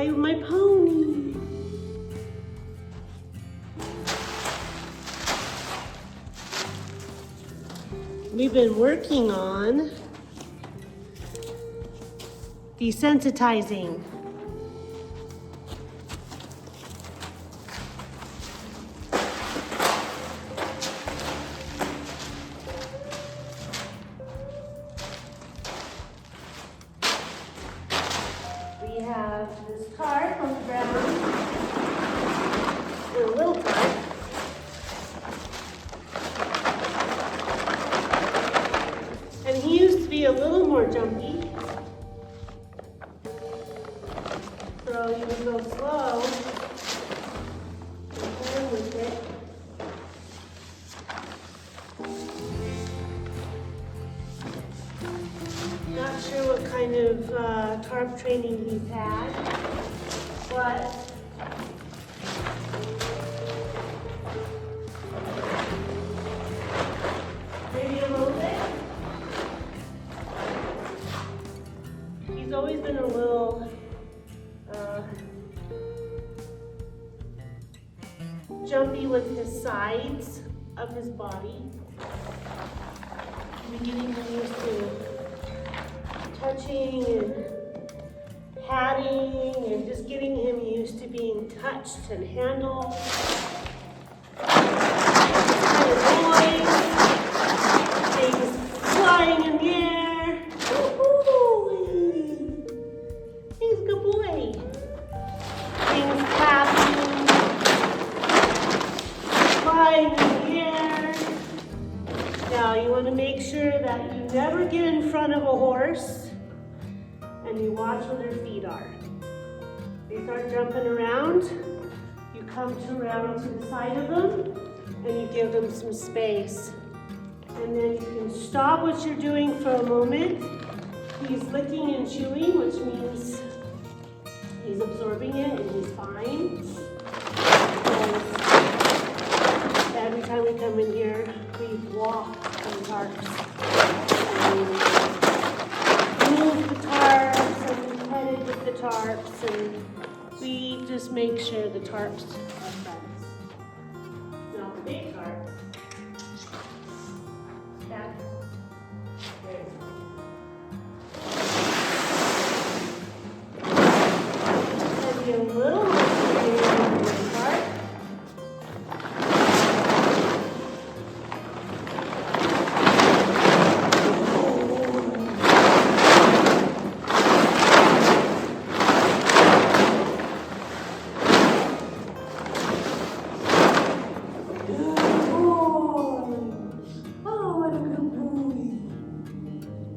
play with my pony. We've been working on desensitizing. We have this tarp on the ground, a little tarp. And he used to be a little more jumpy. So you would go slow and play with it. Not sure what kind of tarp training he's had, but maybe a little bit. He's always been a little jumpy with his sides of his body. We're getting him used to touching and patting and just getting him used to being touched and handled. Kind of noise, things flying in the air. Woo-hoo! He's a good boy. Things clapping, flying in the air. Now you want to make sure that you never get in front of a horse and you watch where their feet are. They start jumping around, you come around to the side of them and you give them some space. And then you can stop what you're doing for a moment. He's licking and chewing, which means he's absorbing it and he's fine. And every time we come in here, we walk on tarps. And move the tarps and pet it with the tarps, and we just make sure the tarps are friends. Now the big tarp. Back. There you go. Maybe a little bit of the tarp.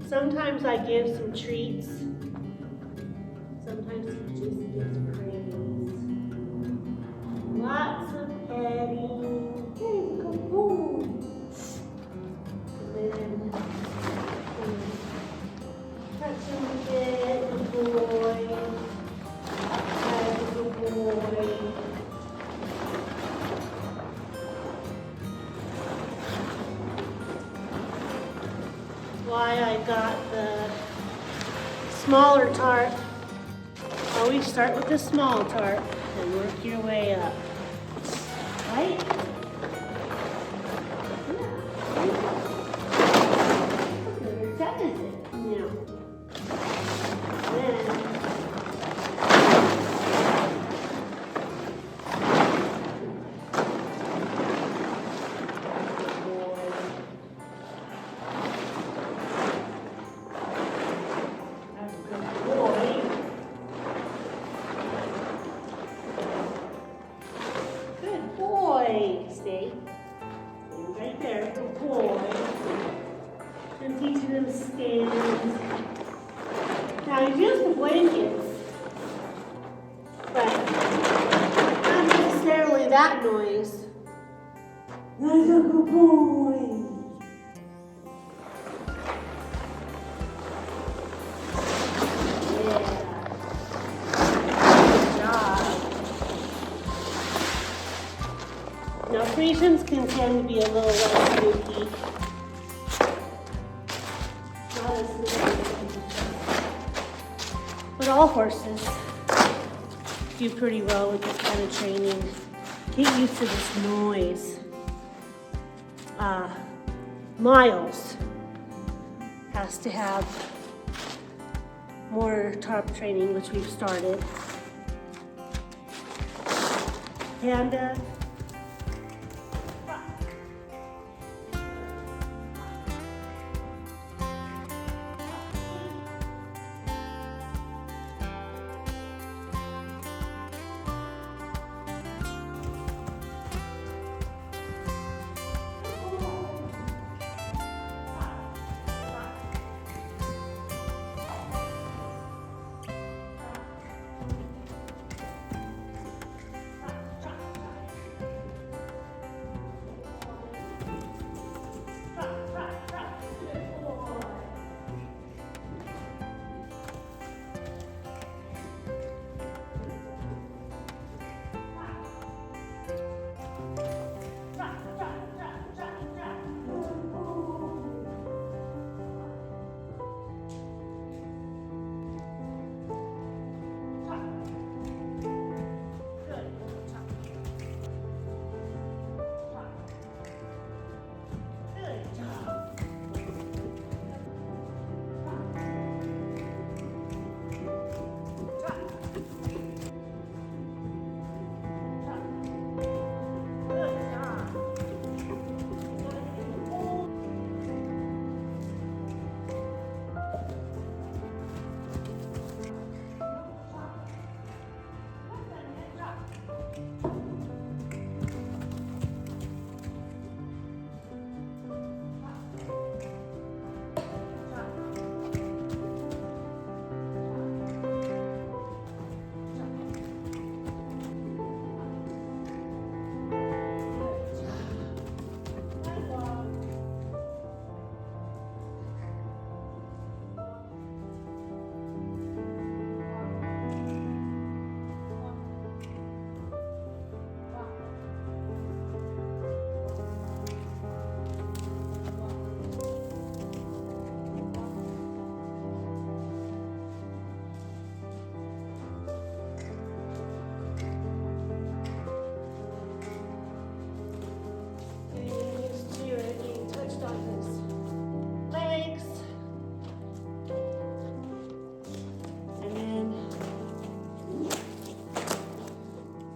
Sometimes I give some treats. Sometimes he just gets praise. Lots of petting. Hey, good boy. And then touch him a bit, good boy. Good boy. Why I got the smaller tarp. Always start with the small tarp and work your way up. Right? Where that is it now. Then stay right there, good boy. And teaching them to stand. Now he's used to blankets, but not necessarily that noise. That's a good boy. Now, Frisians can tend to be a little less spooky. Not as spooky. But all horses do pretty well with this kind of training. Get used to this noise. Miles has to have more tarp training, which we've started. Panda.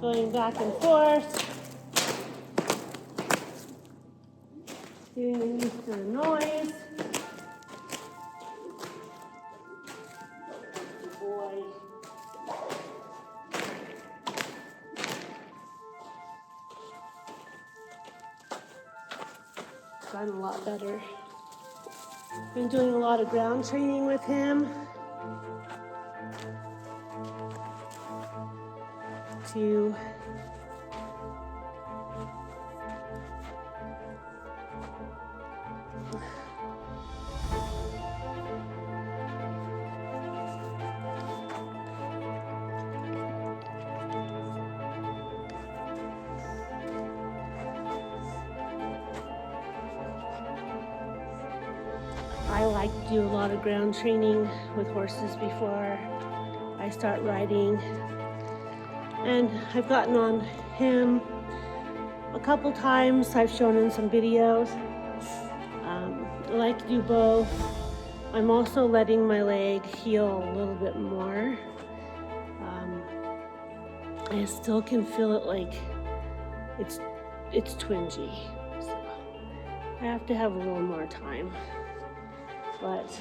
Going back and forth, getting used to the noise. Good boy. Gotten a lot better. Been doing a lot of ground training with him. To I like to do a lot of ground training with horses before I start riding. And I've gotten on him a couple times. I've shown him some videos. I like to do both. I'm also letting my leg heal a little bit more. I still can feel it like it's twingy. So I have to have a little more time. But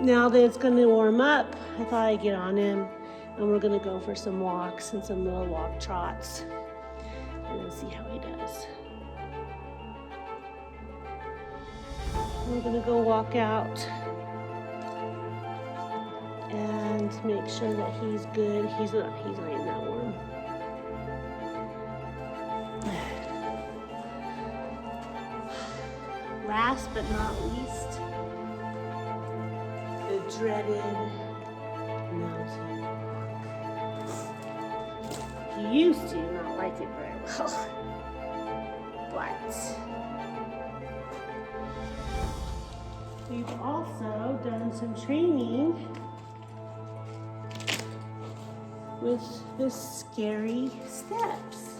now that it's going to warm up, I thought I'd get on him. And we're gonna go for some walks and some little walk trots and then see how he does. We're gonna go walk out and make sure that he's good. He's not in that warm. Last but not least, the dreaded mountain. He used to not like it very well, but we've also done some training with the scary steps.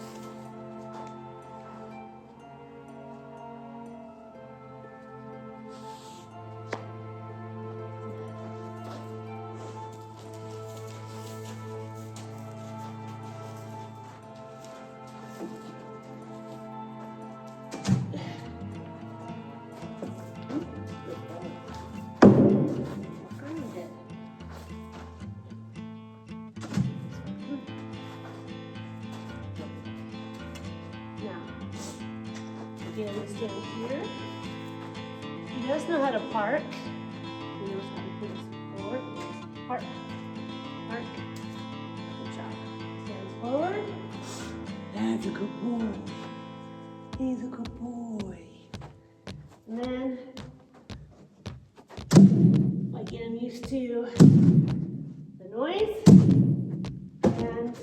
Again, stand here. He does know how to park. He knows how to put his forward. Park. Park. Good job. Stands forward. That's a good boy. He's a good boy. And then I get him used to the noise and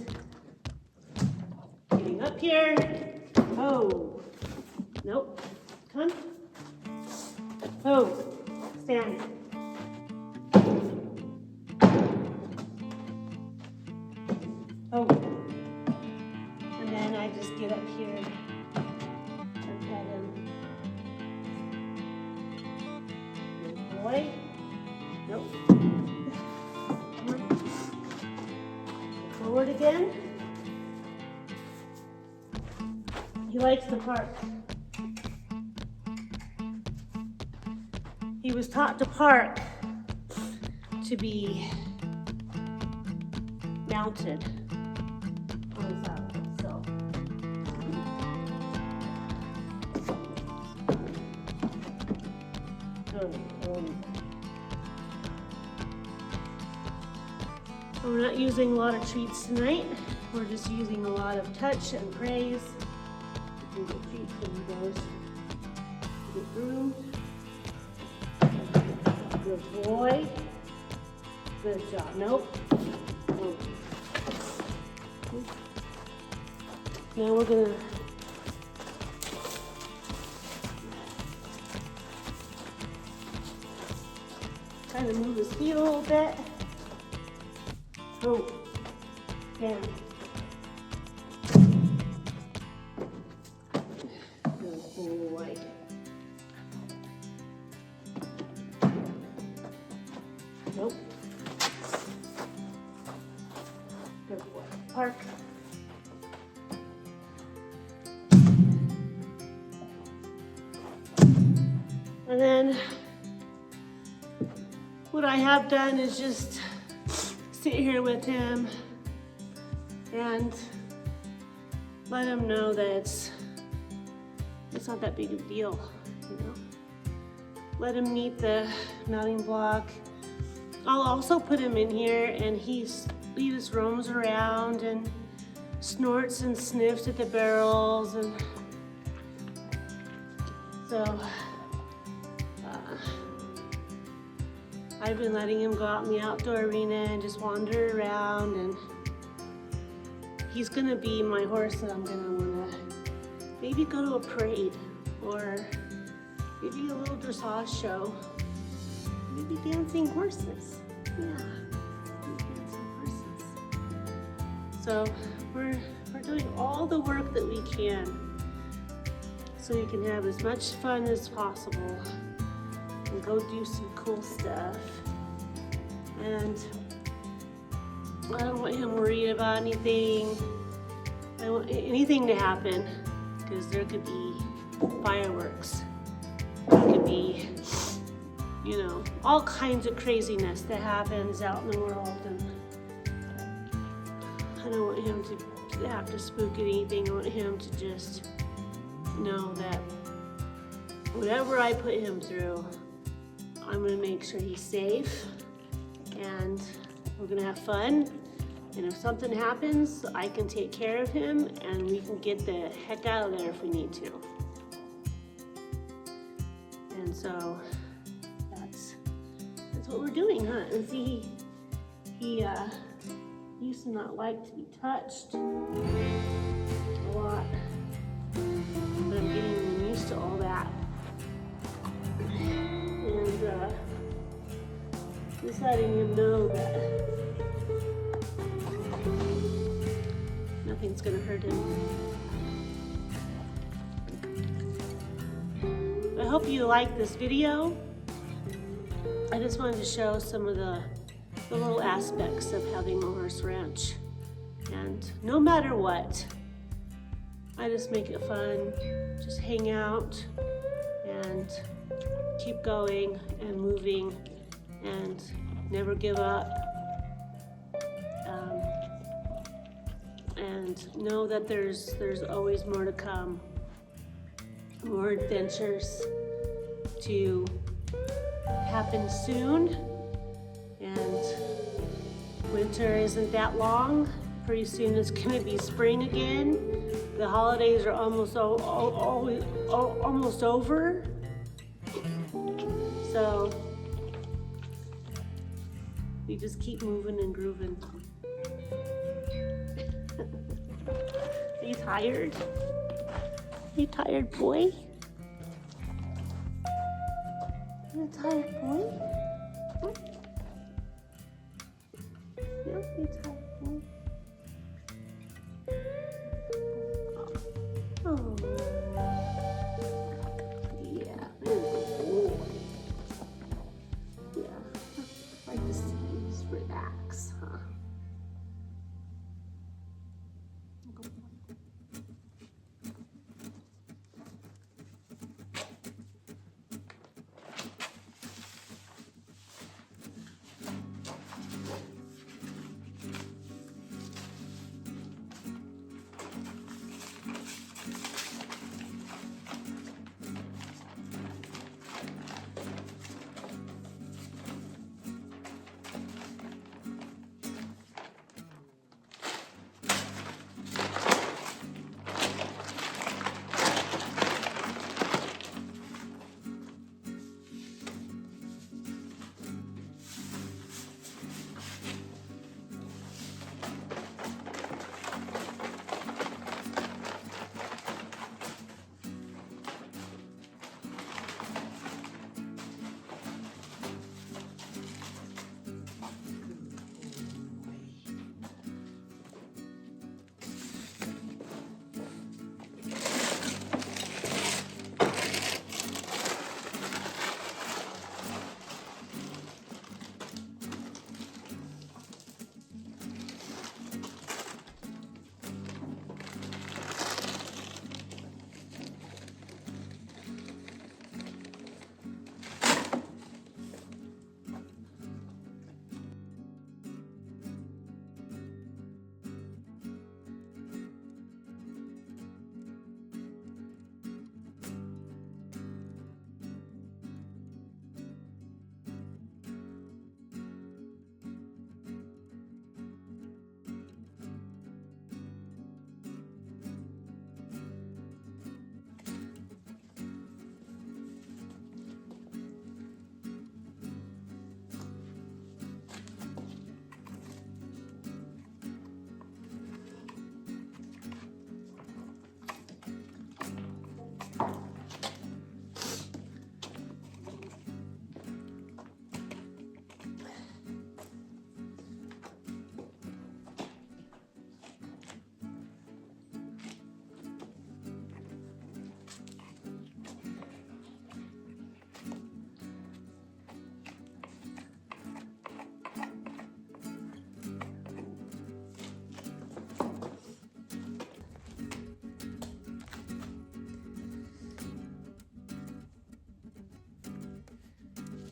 getting up here. Oh. Nope. Come. Oh. Stand. Oh. And then I just get up here and pet him. Good boy. Nope. Come on. Forward again. He likes the park. He was taught to park to be mounted on his outlet, so. We're not using a lot of treats tonight. We're just using a lot of touch and praise. You can get treats when he goes to get groomed. Good boy. Good job. Nope. Oh. Now we're gonna kind of move his feet a little bit. Oh, down. Good boy. Nope. Good boy. Park. And then what I have done is just sit here with him and let him know that it's not that big of a deal, you know. Let him meet the mounting block. I'll also put him in here and he just roams around and snorts and sniffs at the barrels, and so I've been letting him go out in the outdoor arena and just wander around, and he's gonna be my horse that I'm gonna wanna maybe go to a parade or maybe a little dressage show. Maybe dancing horses. Yeah, maybe dancing horses. So we're doing all the work that we can so you can have as much fun as possible and go do some cool stuff. And I don't want him worried about anything. I don't want anything to happen, because there could be fireworks. There could be, you know, all kinds of craziness that happens out in the world, and I don't want him to have to spook at anything. I want him to just know that whatever I put him through, I'm gonna make sure he's safe, and we're gonna have fun. And if something happens, I can take care of him and we can get the heck out of there if we need to. And so that's what we're doing, huh? And see, he used to not like to be touched a lot, but I'm getting him used to all that. And just letting him know that nothing's gonna hurt him. I hope you like this video. I just wanted to show some of the little aspects of having a horse ranch. And no matter what, I just make it fun. Just hang out and keep going and moving and never give up. And know that there's always more to come. More adventures to happen soon. And winter isn't that long. Pretty soon it's gonna be spring again. The holidays are almost over. So we just keep moving and grooving. Are you tired? Are you tired, boy? Are you tired, boy? Yeah, you tired, boy? Oh, yeah. Oh. Yeah, like to see you just relax, huh?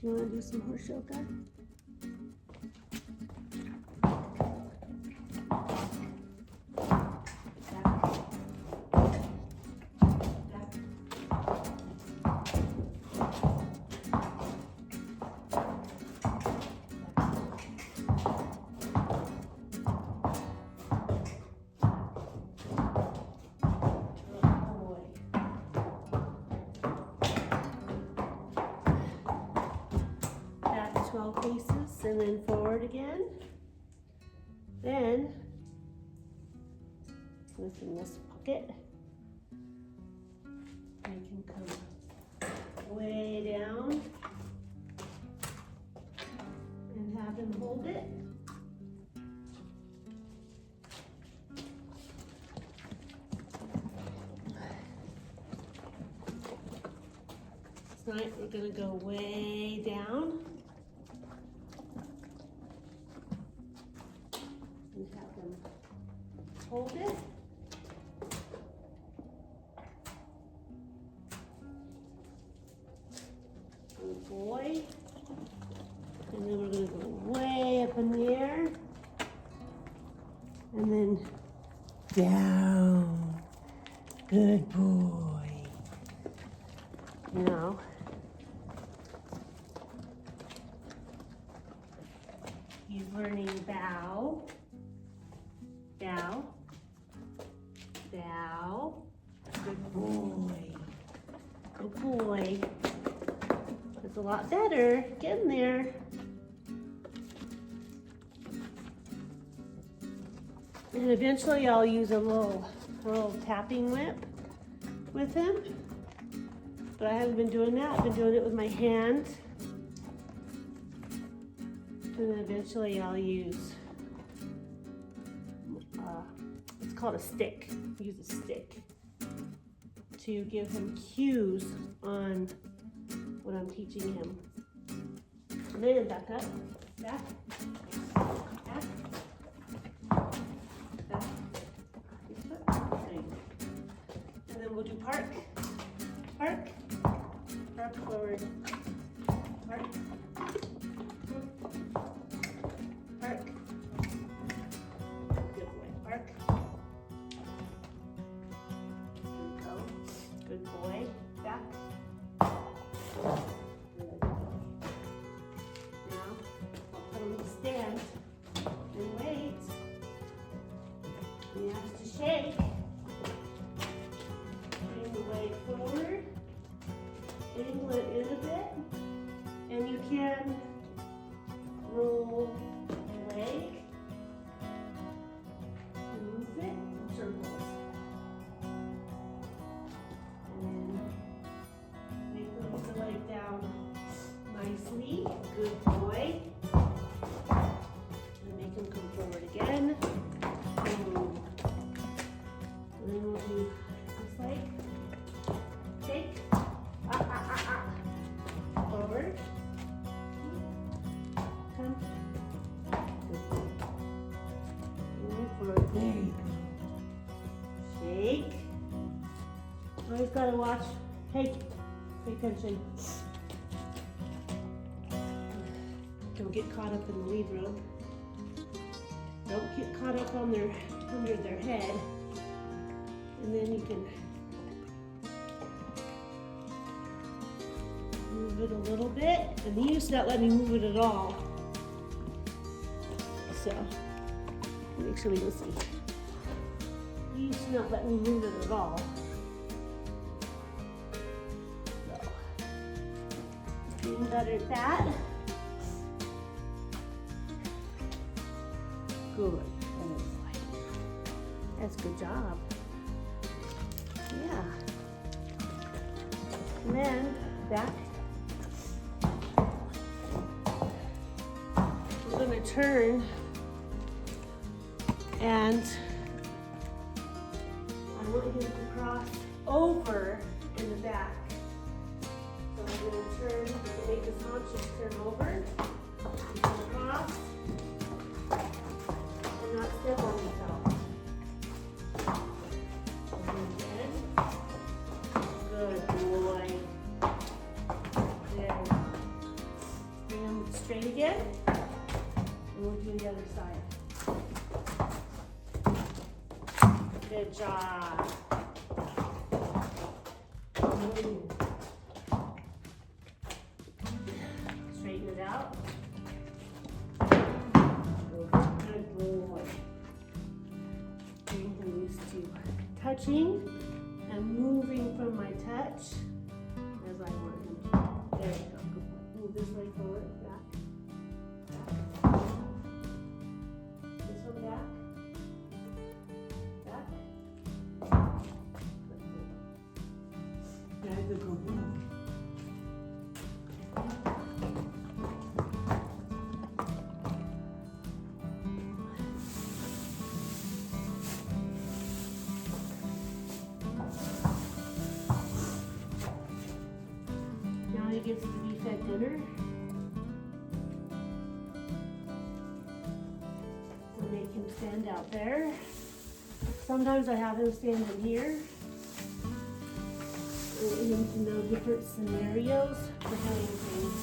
You want to do some horse yoga? Back 12 paces and then forward again. Then, within this pocket, I can come way down and have him hold it. Right, we're gonna go way down and have them hold it. Good boy. And then we're gonna go way up in the air. And then down. Good boy. Now, he's learning bow, bow, bow. Good boy. Good boy. That's a lot better. Get in there. And eventually I'll use a little tapping whip with him. But I haven't been doing that. I've been doing it with my hand. And then eventually I'll use, it's called a stick. Use a stick to give him cues on what I'm teaching him. And then back up, back, back, back. And then we'll do park, park, park forward, park, park. Good boy, park. There we go. Good boy, back. Good. Now, I'll put him to stand and wait. He has to shake. Bring the leg forward. Angle it in a bit. And you can roll the leg. Move it in circles. And make the leg down nicely. Good boy. And make him come forward again. Boom. And then we'll do this leg. Shake. Forward. Come. And forward. There you go. Shake. Always gotta watch. Hey, pay attention. Don't get caught up in the lead rope. Don't get caught up on under their head. And then you can move it a little bit. And he used to not let me move it at all. So, make sure we can see. He used to not let me move it at all. So, getting better at that. Good. Oh, that's a good job. Yeah. And then back. We're going to turn and I want him to cross over in the back. So I'm going to turn, make his haunches turn over. Cross. And not step on himself. Good boy. There. Bring him straight again. And we'll do the other side. Good job. Straighten it out. Good boy. Getting used to touching and moving from my touch as I want him to. There you go. Good boy. Move this leg forward, back. Back. This one back. Back. Good boy. That's a good boy. Now gets to be fed dinner. I make him stand out there. Sometimes I have him stand in here. I want him to know different scenarios for doing things.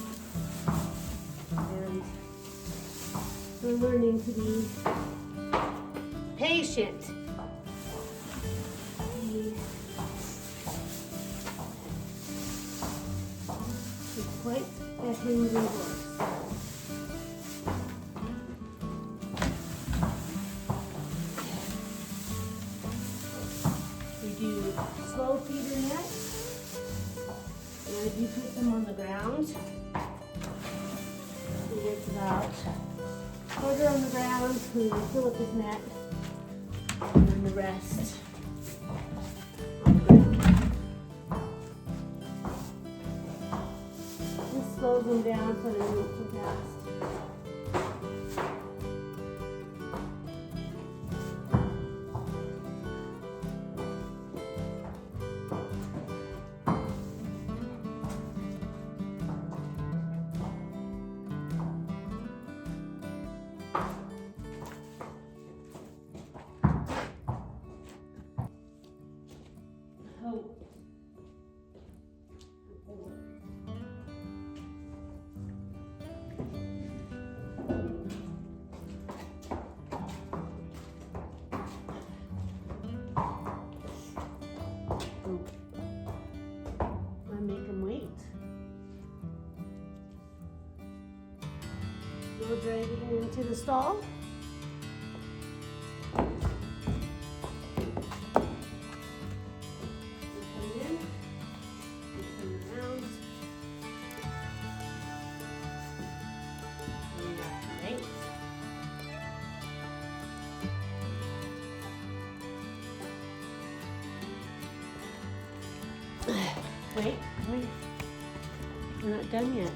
And we're learning to be patient. He's quite a hungry horse. We do slow feeder nets, and if you put them on the ground, he gets about a quarter on the ground, we fill up his net, and then the rest on the ground. This slows them down so they don't move so fast. I make him wait. We'll drag it into the stall. Wait, we're not done yet.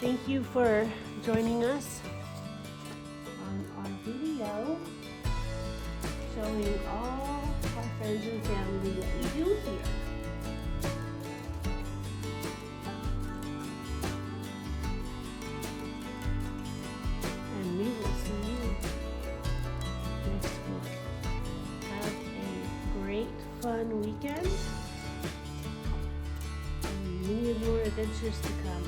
Thank you for joining us on our video showing all our friends and family what we do here. And we will see you next week. Have a great, fun weekend and many more adventures to come.